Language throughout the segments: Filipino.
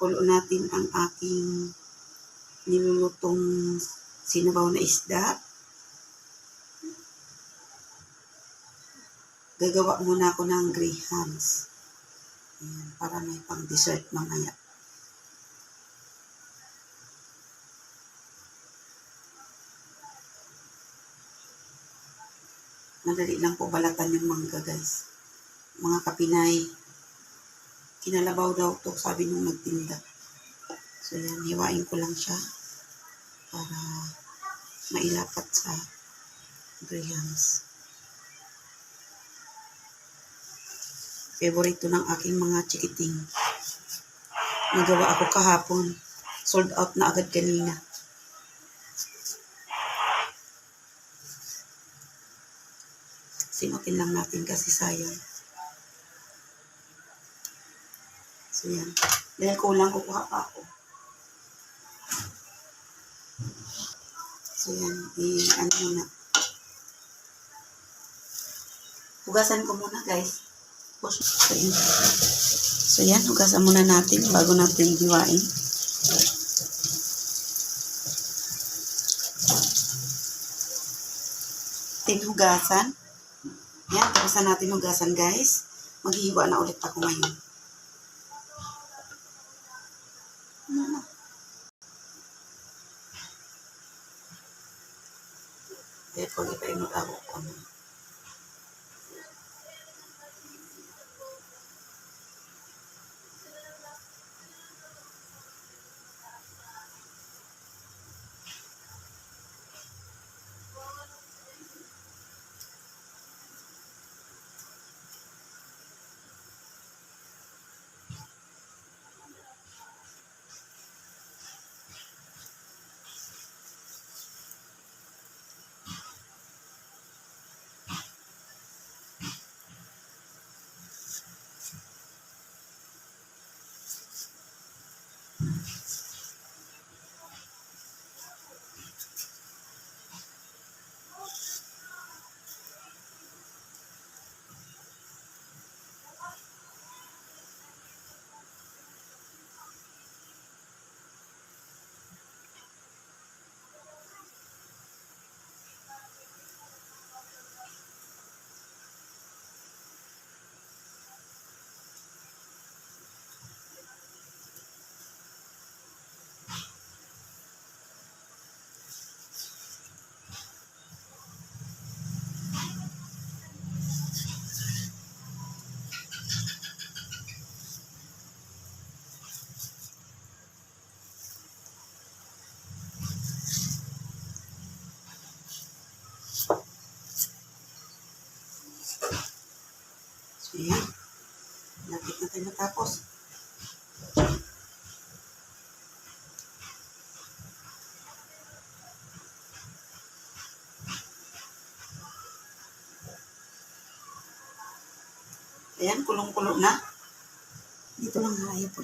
Ipapakulo natin ang aking nilulutong sinabaw na isda. Gagawa muna ako ng grahams. Ayan, para may pang dessert mamaya. Madali lang po balatan yung mangga, guys. Mga kapinay, kinalabaw daw to, sabi nung nagtinda. So yan, hiwain ko lang siya para mailapat sa grahams. Favorite to ng aking mga chikiting. Nagawa ako kahapon. Sold out na agad kanina. Sinutin lang natin kasi sayang. So yan. Dahil kulang, kukuha pa ako. So yan. Ano muna. Hugasan ko muna, guys. So yan. So yan. Hugasan muna natin bago natin hiwain. Hugasan. Yan. Tapos na natin hugasan, guys. Maghihiwa na ulit ako ngayon. Kaya ko ipainod ako ko na. So yan. Lapit na tayo matapos. Ayan, kulong-kulo na. Dito lang hayo po.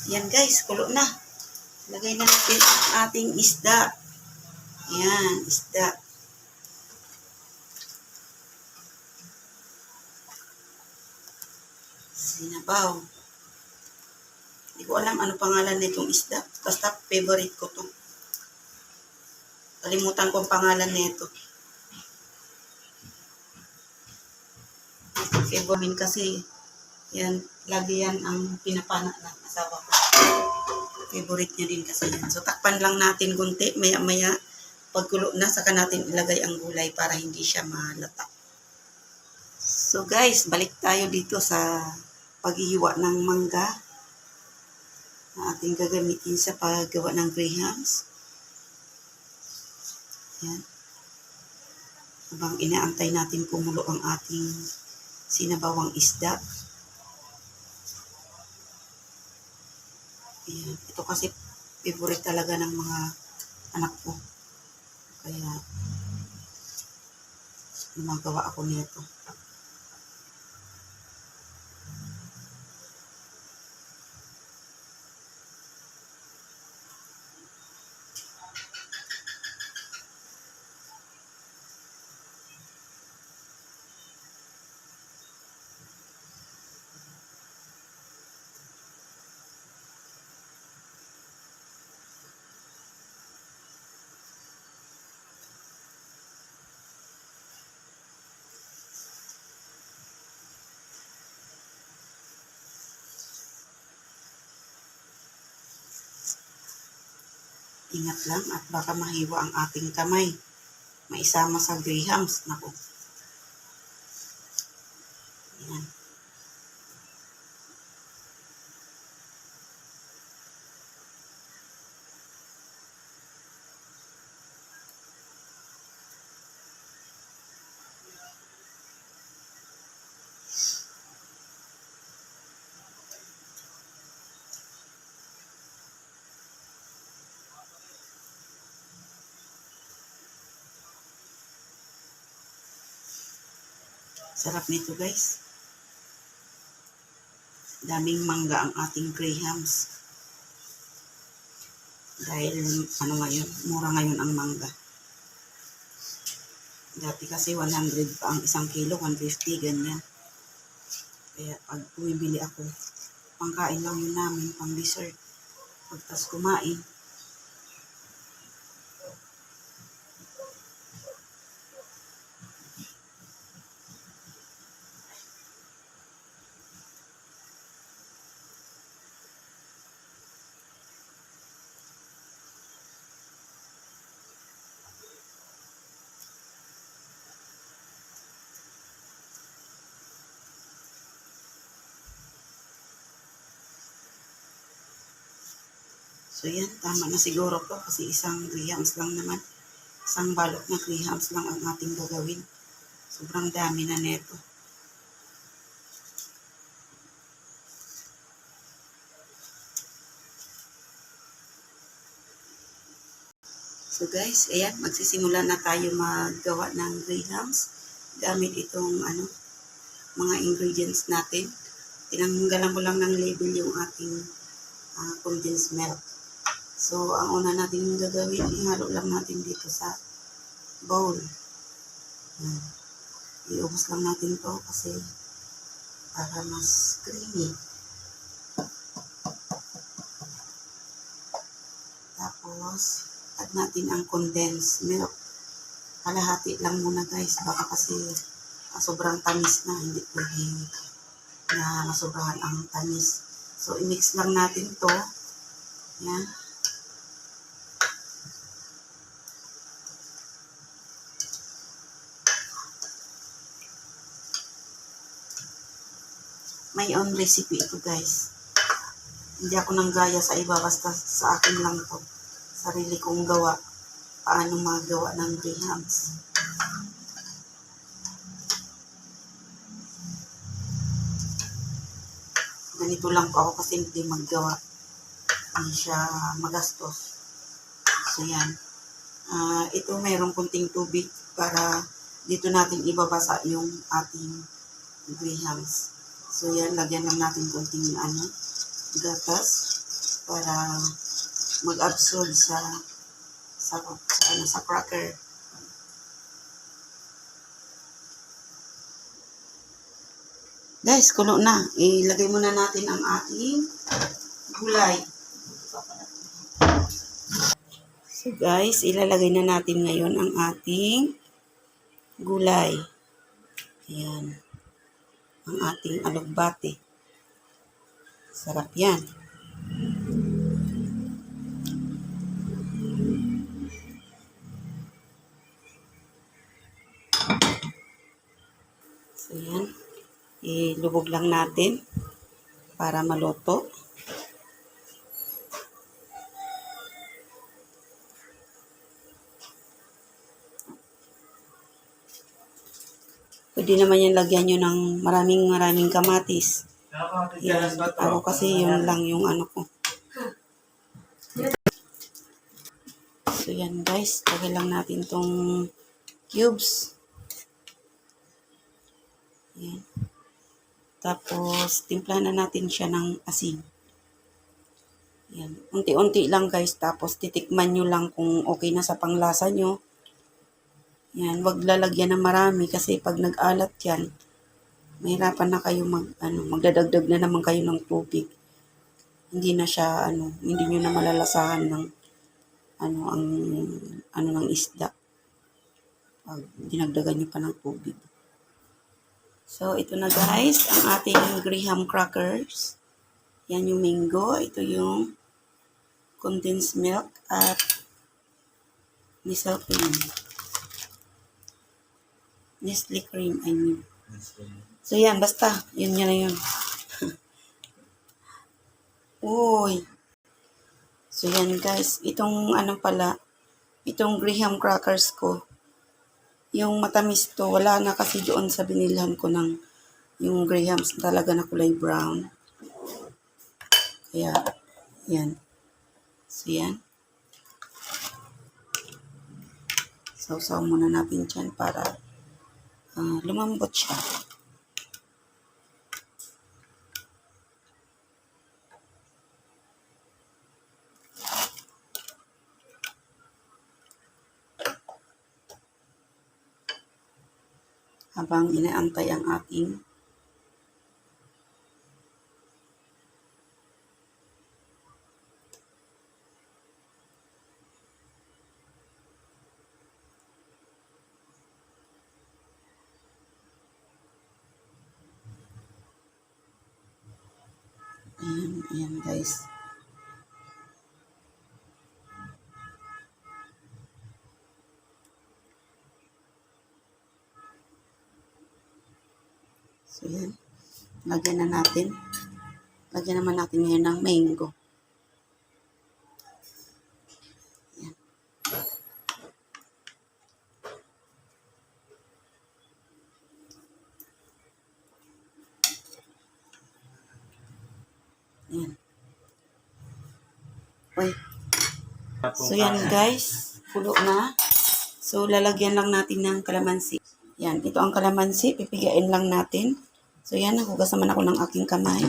Yan, guys, kulo na. Lagay na natin ang ating isda. Ayan, isda. Sinabaw. Hindi ko alam ano pangalan nitong isda. Basta favorite ko to. Kalimutan ko ang pangalan nito. Favorite kasi yan, lagi yan ang pinapana ng asawa ko. Favorite niya din kasi yan. So takpan lang natin kunti. Maya-maya pagkulo na, saka natin ilagay ang gulay para hindi siya malata. So guys, balik tayo dito sa paghihiwa ng mangga na ating gagamitin sa paggawa ng grahams. Yan. Habang inaantay natin kumulo ang ating sinabawang isda. Yan. Ito kasi favorite talaga ng mga anak ko. Kaya gumagawa ako nito. Ingat lang at baka mahiwa ang ating kamay. Maisama sa grahams. Naku. Yan. Sarap nito guys. Daming mangga ang ating grahams. Dahil ngayon, mura ngayon ang mangga. Dati kasi 100 pa ang isang kilo, 150 ganyan. Kaya pag bumibili ako, pangkain lang yun namin, pang dessert. Pagtas kumain, so yan, tama na siguro to kasi isang grahams lang naman. Isang balot na grahams lang ang ating gagawin. Sobrang dami na neto. So guys, ayan, magsisimula na tayo maggawa ng grahams gamit itong mga ingredients natin. Tinanggalan ko lang ng label yung ating condensed milk. So, ang una natin gagawin, ihalo lang natin dito sa bowl. Iubos lang natin to kasi para mas creamy. Tapos, add natin ang condensed milk. Kalahati lang muna guys, baka kasi sobrang tamis na, hindi pwede na masobrahan ang tamis. So, i-mix lang natin to. Yan. My own recipe ito guys. Hindi ako nanggaya sa iba, basta sa akin lang to. Sarili kong gawa. Paano magawa ng grahams. Ganito lang po ako kasi hindi maggawa. Hindi siya magastos. So yan. Ito mayroong kunting tubig para dito natin ibabasa yung ating grahams. So yan, lagyan lang natin kunting gatas para mag-absorb sa cracker. Guys, kulo na. Ilagay muna natin ang ating gulay. So guys, ilalagay na natin ngayon ang ating gulay. Ayan. Ang ating alugbate. Sarap yan. So yan. Ilubog lang natin para maluto. Pwede naman yan lagyan nyo ng maraming kamatis. Yan. Ako kasi yun lang yung ko. So yan guys, lagay lang natin tong cubes. Yan. Tapos, timplahan na natin siya ng asin. Yan. Unti-unti lang guys, tapos titikman nyo lang kung okay na sa panglasa nyo. Yan, wag lalagyan ng marami kasi pag nag-alat yan, mahirapan na kayo magdadagdag na naman kayo ng tubig. Hindi na siya, hindi nyo na malalasahan ng, ng isda. Pag dinagdagan nyo pa ng tubig. So, ito na guys, ang ating graham crackers. Yan yung mango, ito yung condensed milk, at Nestle cream. Nestle cream, I mean. So, yan. Basta. Yun na yun. Uy. So, yan guys. Itong ano pala, itong graham crackers ko, yung matamis to, wala na kasi doon sa binilhan ko ng yung grahams talaga na kulay brown. Kaya, yan. So, yan. Sausaw muna natin dyan para lumambot siya. Habang inaantay ang ating ayan guys. So, yan. Lagyan na natin. Lagyan naman natin ngayon ng mango. Yan. Yan. Uy. So, yan guys. Pulo na. So, lalagyan lang natin ng kalamansi. Yan. Ito ang kalamansi. Pipigain lang natin. So, yan. Nahugas naman ako ng aking kamay.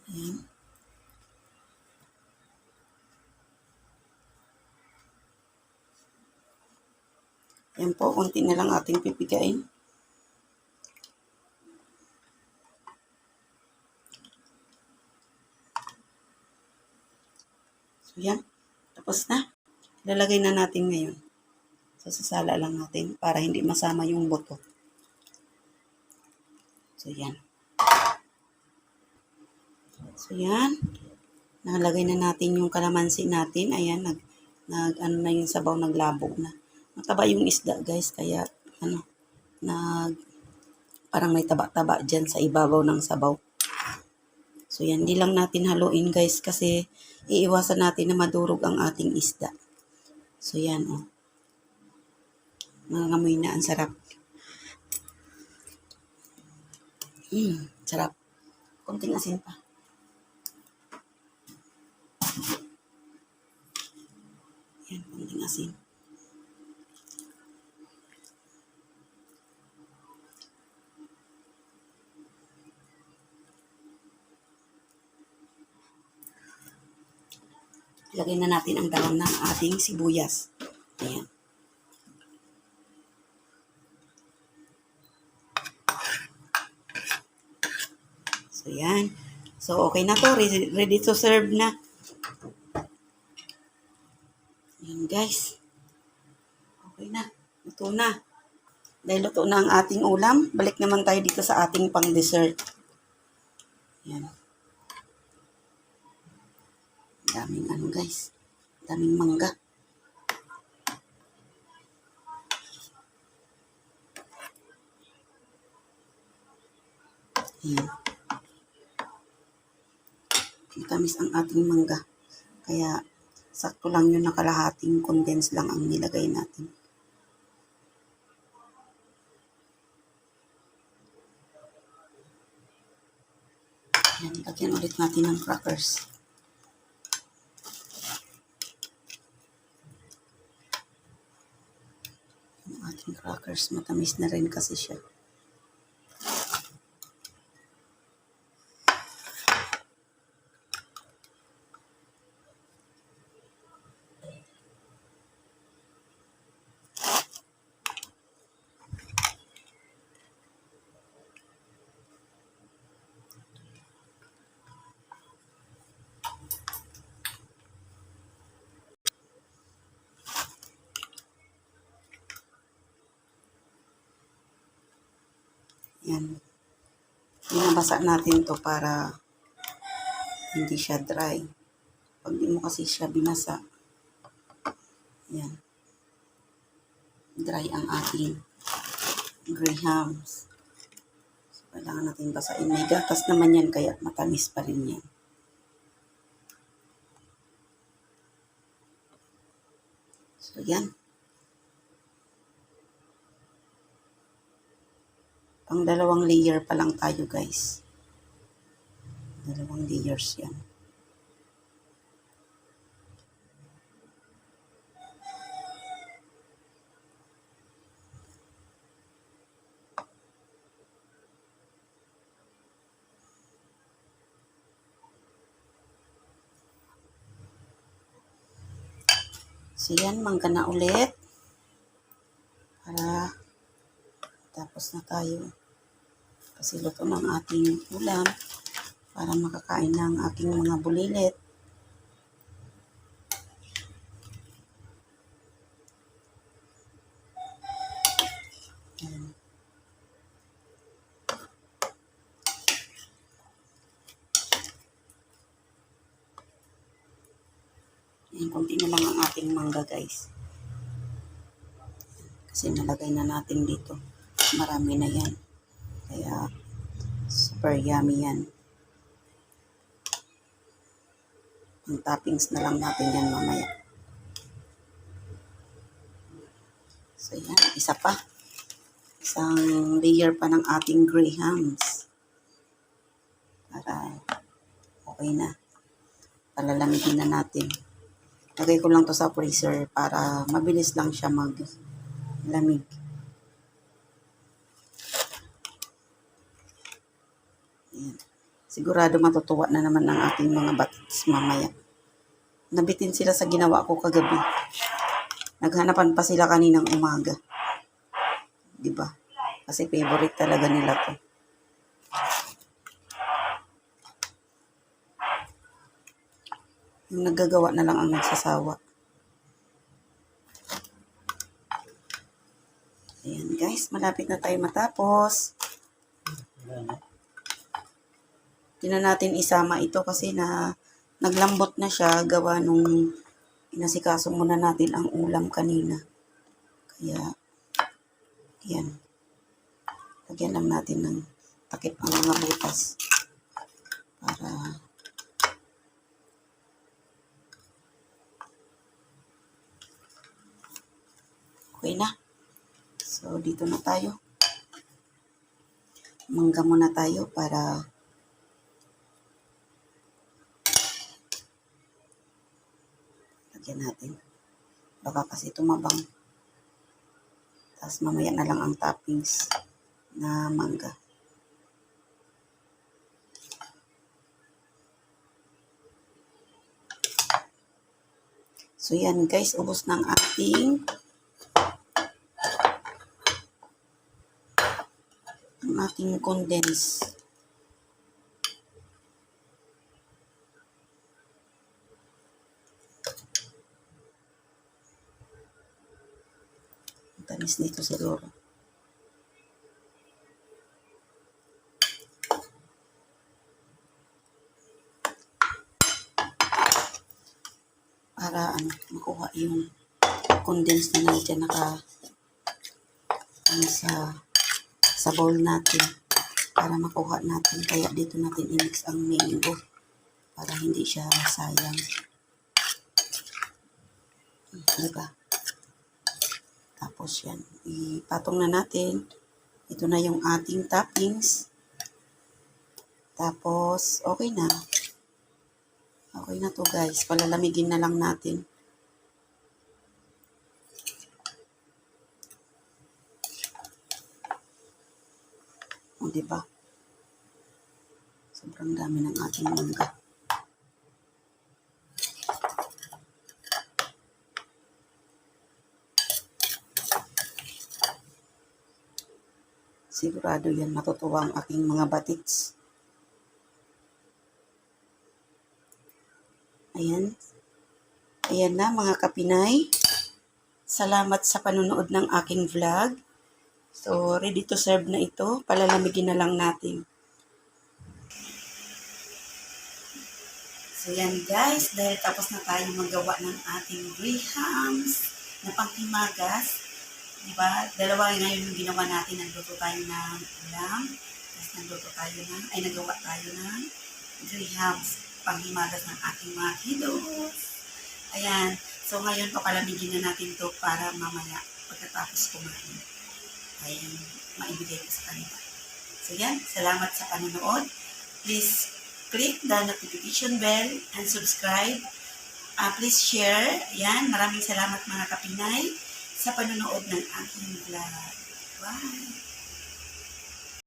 Yan. Yan po. Unti na lang ating pipigain. So, yan. Tapos na. Lalagay na natin ngayon. So, sasala lang natin para hindi masama yung buto. So, yan. So, yan. Nalagay na natin yung kalamansi natin. Ayan, ano na yung sabaw, naglabo na. Mataba yung isda, guys. Kaya, parang may taba-taba dyan sa ibabaw ng sabaw. So, yan. Di lang natin haluin, guys, kasi iiwasan natin na madurog ang ating isda. So, yan, oh. Nangangamoy na, ang sarap. Sarap. Konting asin pa. Yan, konting asin. Lagay na natin ang dahon ng ating sibuyas. Ayan. So, yan. So, okay na to. Ready to serve na. Ayan, guys. Okay na. Luto na. Dahil luto na ang ating ulam, balik naman tayo dito sa ating pang-dessert. Ayan. Daming ano, guys. Daming mangga. Ayan. Matamis ang ating mangga. Kaya, sakto lang yun, nakalahating condense lang ang nilagay natin. Ayan, lagyan ulit natin ng crackers. Yung ating crackers, matamis na rin kasi siya. Yan. Binabasa natin to para hindi siya dry. Pag di mo kasi siya binasa, Yan. Dry ang ating grahams. So, kailangan natin basahin. May gatas naman yan, kaya matamis pa rin yan. So, yan. Pang 2 layer pa lang tayo, guys. 2 layers yan. So, yan, mangga na ulit. Para tapos na tayo. Kasi luto ng ating ulam. Para makakain ng aking mga bulilit. Yan. Yan, konti na lang ang ating mangga, guys. Kasi nalagay na natin dito. Marami na yan. Kaya, super yummy yan. Ang toppings na lang natin yan mamaya. So, yan. Isa pa. Isang layer pa ng ating grahams. Para, okay na. Palalamigin na natin. Lagay ko lang to sa freezer para mabilis lang siya maglamig. Ayan. Sigurado matutuwa na naman ang ating mga batits mamaya. Nabitin sila sa ginawa ko kagabi. Naghanapan pa sila kaninang umaga. Diba? Kasi favorite talaga nila to. Yung naggagawa na lang ang nagsasawa. Ayan guys, malapit na tayo matapos. Hindi na natin isama ito kasi naglambot na siya gawa nung inasikaso muna natin ang ulam kanina. Kaya, yan. Lagyan lang natin ng takip ang mga butas. Para okay na. So, dito na tayo. Mangga muna tayo para lagyan natin. Baka kasi tumabang. Tapos mamaya na lang ang toppings na mangga. So yan guys, ubos ng ating condense. Ang tamis nito siguro. Para makuha yung condense na nandiyan sa bowl natin para makuha natin. Kaya dito natin i-mix ang mango para hindi siya sayang. Diba? Tapos yan, ipatong na natin. Ito na yung ating toppings. Tapos, okay na. Okay na to guys. Palalamigin na lang natin. O, diba? Sobrang dami ng ating mangga. Sigurado yan matutuwa ang aking mga batits. Ayan. Ayan na mga kapinay. Salamat sa panonood ng aking vlog. So, ready to serve na ito. Palalamigin na lang natin. So, yan guys. Dahil tapos na tayo magawa ng ating grahams. na panghimagas. Diba? Dalawa ngayon yung ginawa natin. Nagluto tayo ng ulam. Tapos nagawa tayo ng grahams, panghimagas ng ating mga kiddos. Ayan. So, ngayon papalamigin na natin to para mamaya pagkatapos kumain ay maibigay ko sa kanila. So, yan. Salamat sa panonood. Please click the notification bell and subscribe. Please share. Yan. Maraming salamat mga kapinay sa panonood ng aking vlog. Bye!